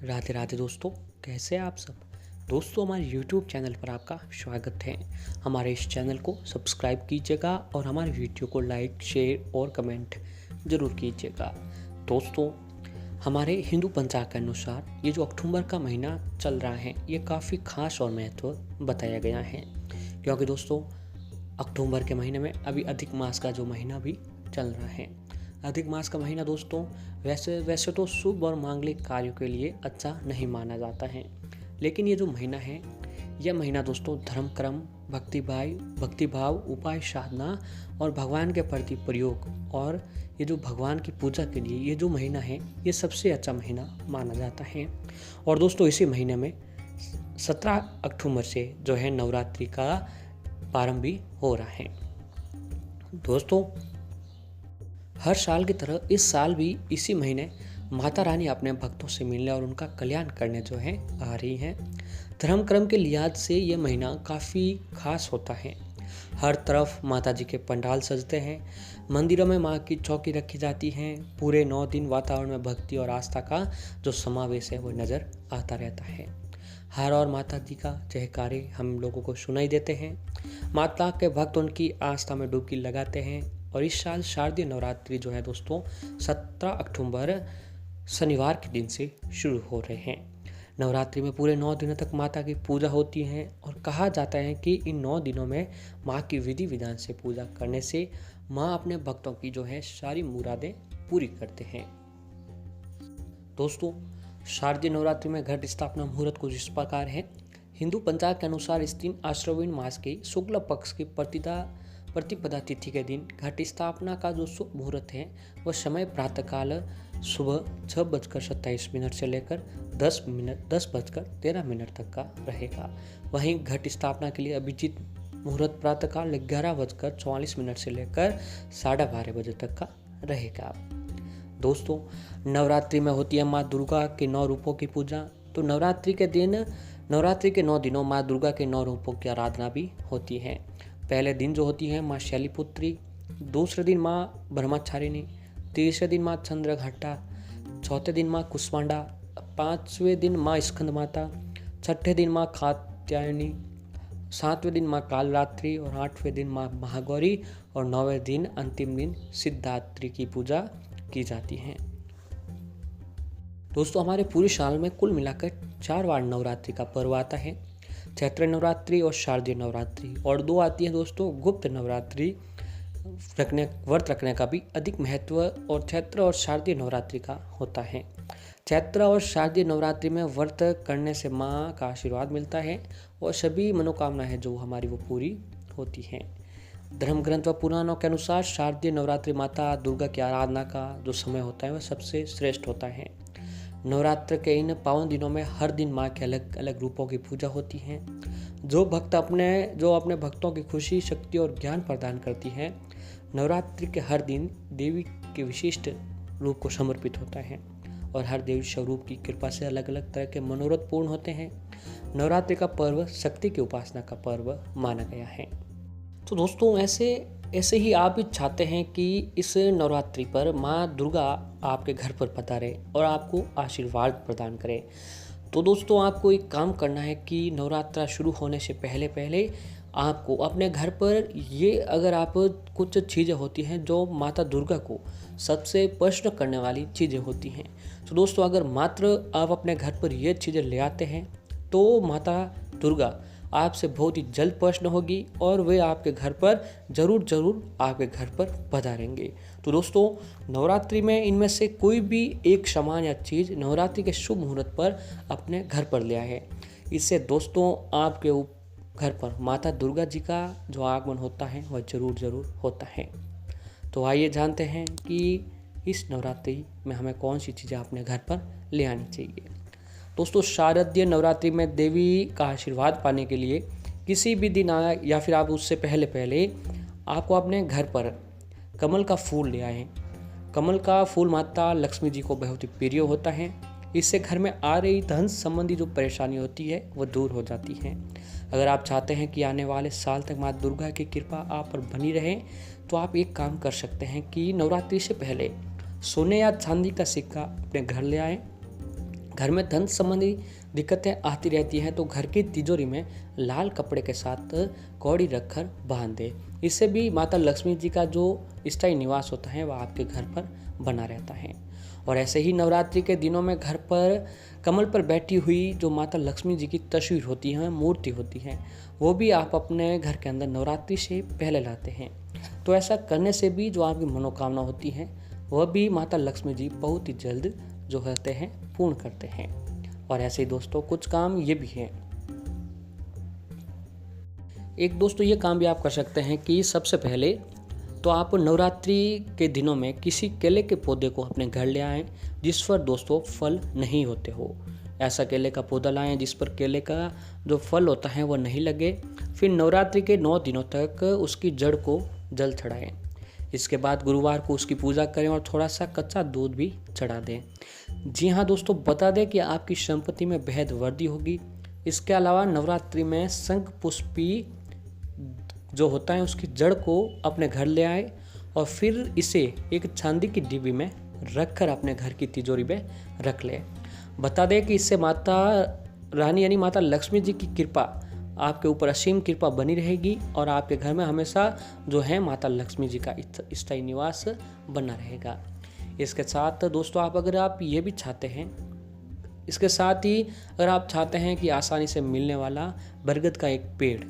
राधे राधे दोस्तों, कैसे हैं आप सब। दोस्तों, हमारे YouTube चैनल पर आपका स्वागत है। हमारे इस चैनल को सब्सक्राइब कीजिएगा और हमारे वीडियो को लाइक, शेयर और कमेंट ज़रूर कीजिएगा। दोस्तों, हमारे हिंदू पंचांग के अनुसार ये जो अक्टूबर का महीना चल रहा है, ये काफ़ी खास और महत्व बताया गया है, क्योंकि दोस्तों अक्टूबर के महीने में अभी अधिक मास का जो महीना भी चल रहा है। अधिक मास का महीना दोस्तों वैसे तो शुभ और मांगलिक कार्यों के लिए अच्छा नहीं माना जाता है, लेकिन ये जो महीना है, यह महीना दोस्तों धर्म कर्म, भक्तिभाव, उपाय साधना और भगवान के प्रति प्रयोग और ये जो भगवान की पूजा के लिए ये जो महीना है, ये सबसे अच्छा महीना माना जाता है। और दोस्तों इसी महीने में 17 अक्टूबर से जो है नवरात्रि का प्रारंभ भी हो रहा है। दोस्तों, हर साल की तरह इस साल भी इसी महीने माता रानी अपने भक्तों से मिलने और उनका कल्याण करने जो है आ रही हैं। धर्म कर्म के लिहाज से ये महीना काफ़ी खास होता है। हर तरफ माता जी के पंडाल सजते हैं, मंदिरों में माँ की चौकी रखी जाती हैं। पूरे 9 दिन वातावरण में भक्ति और आस्था का जो समावेश है वो नज़र आता रहता है। हर और माता जी का जयकारे हम लोगों को सुनाई देते हैं। माता के भक्त उनकी आस्था में डुबकी लगाते हैं। और इस साल शारदीय नवरात्रि जो है दोस्तों 17 अक्टूबर शनिवार के दिन से शुरू हो रहे हैं। नवरात्रि में पूरे 9 दिनों तक माता की पूजा होती है और कहा जाता है कि इन 9 दिनों में माँ की विधि विधान से पूजा करने से माँ अपने भक्तों की जो है सारी मुरादें पूरी करते हैं। दोस्तों, शारदीय नवरात्रि में घट स्थापना मुहूर्त कुछ इस प्रकार है। हिंदू पंचांग के अनुसार इस दिन आश्विन मास के शुक्ल पक्ष की प्रतिपदा तिथि के दिन घट स्थापना का जो शुभ मुहूर्त है वह समय प्रातःकाल सुबह 6:27 से लेकर 10:13 तक का रहेगा। वहीं घट स्थापना के लिए अभिजीत मुहूर्त प्रातःकाल 11:44 से लेकर 12:30 बजे तक का रहेगा। दोस्तों, नवरात्रि में होती है माँ दुर्गा के 9 रूपों की पूजा। तो नवरात्रि के 9 दिनों माँ दुर्गा के 9 रूपों की आराधना भी होती है। पहले दिन जो होती है माँ शैलीपुत्री, दूसरे दिन माँ ब्रह्मचारिणी, तीसरे दिन माँ चंद्रघंटा, चौथे दिन माँ कुष्मांडा, 5वें दिन माँ स्कंद माता, छठे दिन माँ कात्यायनी, 7वें दिन माँ कालरात्रि और 8वें दिन माँ महागौरी और 9वें दिन अंतिम दिन सिद्धात्री की पूजा की जाती है। दोस्तों, हमारे पूरे साल में कुल मिलाकर 4 बार नवरात्रि का पर्व आता है, चैत्र नवरात्रि और शारदीय नवरात्रि, और 2 आती है दोस्तों गुप्त नवरात्रि। व्रत रखने का भी अधिक महत्व और चैत्र और शारदीय नवरात्रि का होता है। चैत्र और शारदीय नवरात्रि में व्रत करने से माँ का आशीर्वाद मिलता है और सभी मनोकामनाएं जो हमारी वो पूरी होती हैं। धर्म ग्रंथ व पुराणों के अनुसार शारदीय नवरात्रि माता दुर्गा की आराधना का जो समय होता है वह सबसे श्रेष्ठ होता है। नवरात्र के इन पावन दिनों में हर दिन माँ के अलग अलग रूपों की पूजा होती है। जो अपने भक्तों की खुशी, शक्ति और ज्ञान प्रदान करती है। नवरात्रि के हर दिन देवी के विशिष्ट रूप को समर्पित होता है और हर देवी स्वरूप की कृपा से अलग अलग तरह के मनोरथ पूर्ण होते हैं। नवरात्रि का पर्व शक्ति की उपासना का पर्व माना गया है। तो दोस्तों, ऐसे ही आप भी चाहते हैं कि इस नवरात्रि पर माँ दुर्गा आपके घर पर पधारे और आपको आशीर्वाद प्रदान करे। तो दोस्तों, आपको एक काम करना है कि नवरात्रा शुरू होने से पहले आपको अपने घर पर ये अगर आप कुछ चीज़ें होती हैं जो माता दुर्गा को सबसे प्रश्न करने वाली चीज़ें होती हैं, तो दोस्तों अगर मात्र आप अपने घर पर ये चीज़ें ले आते हैं तो माता दुर्गा आपसे बहुत ही जल्द प्रश्न होगी और वे आपके घर पर जरूर आपके घर पर पधारेंगे। तो दोस्तों, नवरात्रि में इनमें से कोई भी एक सामान या चीज़ नवरात्रि के शुभ मुहूर्त पर अपने घर पर ले आए। इससे दोस्तों आपके घर पर माता दुर्गा जी का जो आगमन होता है वह जरूर होता है। तो आइए जानते हैं कि इस नवरात्रि में हमें कौन सी चीज़ें अपने घर पर ले आनी चाहिए। दोस्तों, शारदीय नवरात्रि में देवी का आशीर्वाद पाने के लिए किसी भी दिन आए या फिर आप उससे पहले आपको अपने घर पर कमल का फूल ले आएँ। कमल का फूल माता लक्ष्मी जी को बहुत ही प्रिय होता है। इससे घर में आ रही धन संबंधी जो परेशानी होती है वो दूर हो जाती है। अगर आप चाहते हैं कि आने वाले साल तक माँ दुर्गा की कृपा आप पर बनी रहे, तो आप एक काम कर सकते हैं कि नवरात्रि से पहले सोने या चांदी का सिक्का अपने घर ले आएँ घर में धन संबंधी दिक्कतें आती रहती हैं तो घर की तिजोरी में लाल कपड़े के साथ कौड़ी रखकर बांध दें। इससे भी माता लक्ष्मी जी का जो स्थायी निवास होता है वह आपके घर पर बना रहता है। और ऐसे ही नवरात्रि के दिनों में घर पर कमल पर बैठी हुई जो माता लक्ष्मी जी की तस्वीर होती है, मूर्ति होती है, वो भी आप अपने घर के अंदर नवरात्रि से पहले लाते हैं। तो ऐसा करने से भी जो आपकी मनोकामना होती है वह भी माता लक्ष्मी जी बहुत ही जल्द जो होते हैं पूर्ण करते हैं। और ऐसे ही दोस्तों कुछ काम ये भी हैं। एक दोस्तों ये काम भी आप कर सकते हैं कि सबसे पहले तो आप नवरात्रि के दिनों में किसी केले के पौधे को अपने घर ले आएँ जिस पर दोस्तों फल नहीं होते हो। ऐसा केले का पौधा लाएं जिस पर केले का जो फल होता है वह नहीं लगे। फिर नवरात्रि के 9 दिनों तक उसकी जड़ को जल चढ़ाएं। इसके बाद गुरुवार को उसकी पूजा करें और थोड़ा सा कच्चा दूध भी चढ़ा दें। जी हाँ दोस्तों, बता दें कि आपकी संपत्ति में बेहद वृद्धि होगी। इसके अलावा नवरात्रि में शंख पुष्पी जो होता है उसकी जड़ को अपने घर ले आए और फिर इसे एक चांदी की डिब्बी में रखकर अपने घर की तिजोरी में रख ले। बता दें कि इससे माता रानी यानी माता लक्ष्मी जी की कृपा आपके ऊपर असीम कृपा बनी रहेगी और आपके घर में हमेशा जो है माता लक्ष्मी जी का स्थायी निवास बना रहेगा। इसके साथ दोस्तों अगर आप ये भी चाहते हैं, इसके साथ ही अगर आप चाहते हैं कि आसानी से मिलने वाला बरगद का एक पेड़,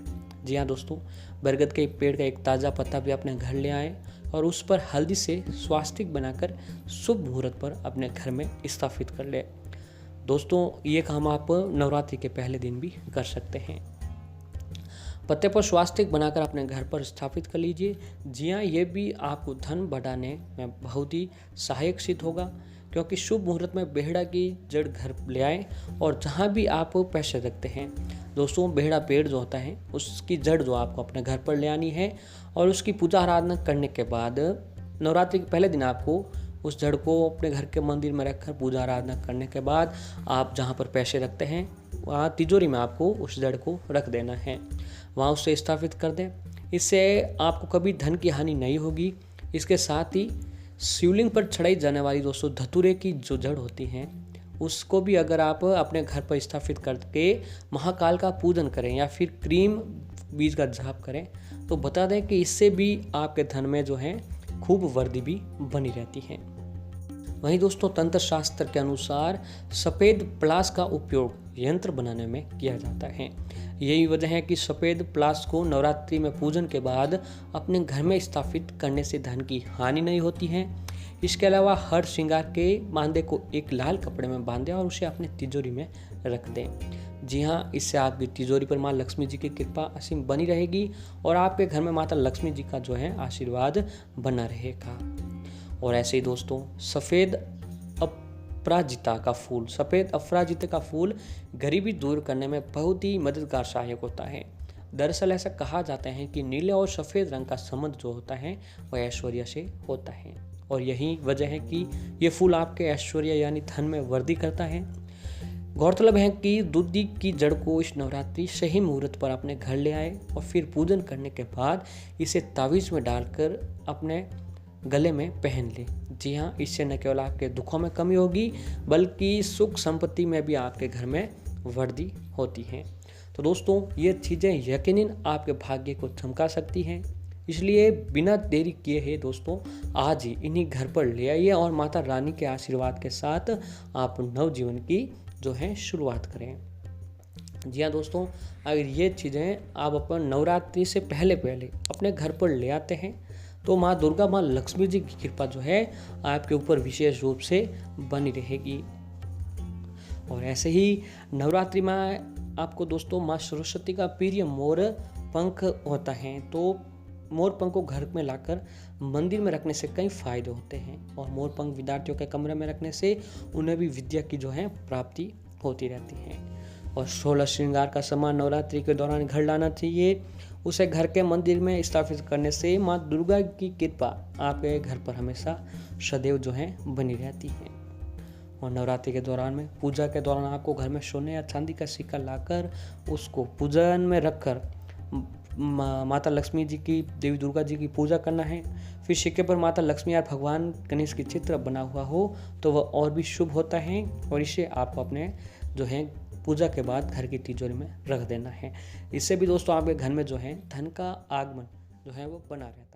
जी हाँ दोस्तों, बरगद के पेड़ का एक ताज़ा पत्ता भी अपने घर ले आए और उस पर हल्दी से स्वास्तिक बनाकर शुभ मुहूर्त पर अपने घर में स्थापित कर ले। दोस्तों ये काम आप नवरात्रि के पहले दिन भी कर सकते हैं। पत्ते पर स्वास्तिक बनाकर अपने घर पर स्थापित कर लीजिए। जी हाँ, ये भी आपको धन बढ़ाने में बहुत ही सहायक सिद्ध होगा, क्योंकि शुभ मुहूर्त में बेहड़ा की जड़ घर ले आए और जहाँ भी आप पैसे रखते हैं दोस्तों, बेहड़ा पेड़ जो होता है उसकी जड़ जो आपको अपने घर पर ले आनी है और उसकी पूजा आराधना करने के बाद नवरात्रि के पहले दिन आपको उस जड़ को अपने घर के मंदिर में रखकर पूजा आराधना करने के बाद आप जहाँ पर पैसे रखते हैं वहाँ तिजोरी में आपको उस जड़ को रख देना है, वहाँ उसे स्थापित कर दें। इससे आपको कभी धन की हानि नहीं होगी। इसके साथ ही शिवलिंग पर चढ़ाई जाने वाली दोस्तों धतूरे की जो जड़ होती हैं उसको भी अगर आप अपने घर पर स्थापित करके महाकाल का पूजन करें या फिर क्रीम बीज का जाप करें तो बता दें कि इससे भी आपके धन में जो है खूब वृद्धि भी बनी रहती है। वहीं दोस्तों तंत्र शास्त्र के अनुसार सफ़ेद प्लास का उपयोग यंत्र बनाने में किया जाता है। यही वजह है कि सफ़ेद प्लास को नवरात्रि में पूजन के बाद अपने घर में स्थापित करने से धन की हानि नहीं होती है। इसके अलावा हर श्रृंगार के मांदे को एक लाल कपड़े में बांधें और उसे अपने तिजोरी में रख दें। जी हाँ, इससे आपकी तिजोरी पर माँ लक्ष्मी जी की कृपा असीम बनी रहेगी और आपके घर में माता लक्ष्मी जी का जो है आशीर्वाद बना रहेगा। और ऐसे ही दोस्तों सफ़ेद अपराजिता का फूल गरीबी दूर करने में बहुत ही मददगार सहायक होता है। दरअसल ऐसा कहा जाता है कि नीले और सफ़ेद रंग का संबंध जो होता है वह ऐश्वर्य से होता है और यही वजह है कि ये फूल आपके ऐश्वर्य यानी धन में वृद्धि करता है। गौरतलब है कि दूधी की जड़ को इस नवरात्रि सही मुहूर्त पर अपने घर ले आए और फिर पूजन करने के बाद इसे तावीज़ में डालकर अपने गले में पहन ले। जी हाँ, इससे न केवल आपके दुखों में कमी होगी बल्कि सुख संपत्ति में भी आपके घर में वृद्धि होती है। तो दोस्तों ये चीज़ें यकीनन आपके भाग्य को चमका सकती हैं, इसलिए बिना देरी किए है दोस्तों आज ही इन्हीं घर पर ले आइए और माता रानी के आशीर्वाद के साथ आप नवजीवन की जो है शुरुआत करें। जी हाँ दोस्तों, अगर ये चीज़ें आप अपन नवरात्रि से पहले अपने घर पर ले आते हैं तो माँ दुर्गा माँ लक्ष्मी जी की कृपा जो है आपके ऊपर विशेष रूप से बनी रहेगी। और ऐसे ही नवरात्रि में आपको दोस्तों माँ सरस्वती का प्रिय मोर पंख होता है, तो मोर पंख को घर में लाकर मंदिर में रखने से कई फायदे होते हैं और मोर पंख विद्यार्थियों के कमरे में रखने से उन्हें भी विद्या की जो है प्राप्ति होती रहती है। और 16 श्रृंगार का सामान नवरात्रि के दौरान घर लाना चाहिए। उसे घर के मंदिर में स्थापित करने से माँ दुर्गा की कृपा आपके घर पर हमेशा सदैव जो है बनी रहती है। और नवरात्रि के दौरान में पूजा के दौरान आपको घर में सोने या चांदी का सिक्का लाकर उसको पूजन में रखकर माता लक्ष्मी जी की, देवी दुर्गा जी की पूजा करना है। फिर सिक्के पर माता लक्ष्मी और भगवान गणेश की चित्र बना हुआ हो तो वह और भी शुभ होता है, और इसे आप अपने जो है पूजा के बाद घर की तिजोरी में रख देना है। इससे भी दोस्तों आपके घर में जो है धन का आगमन जो है वो बना रहता है।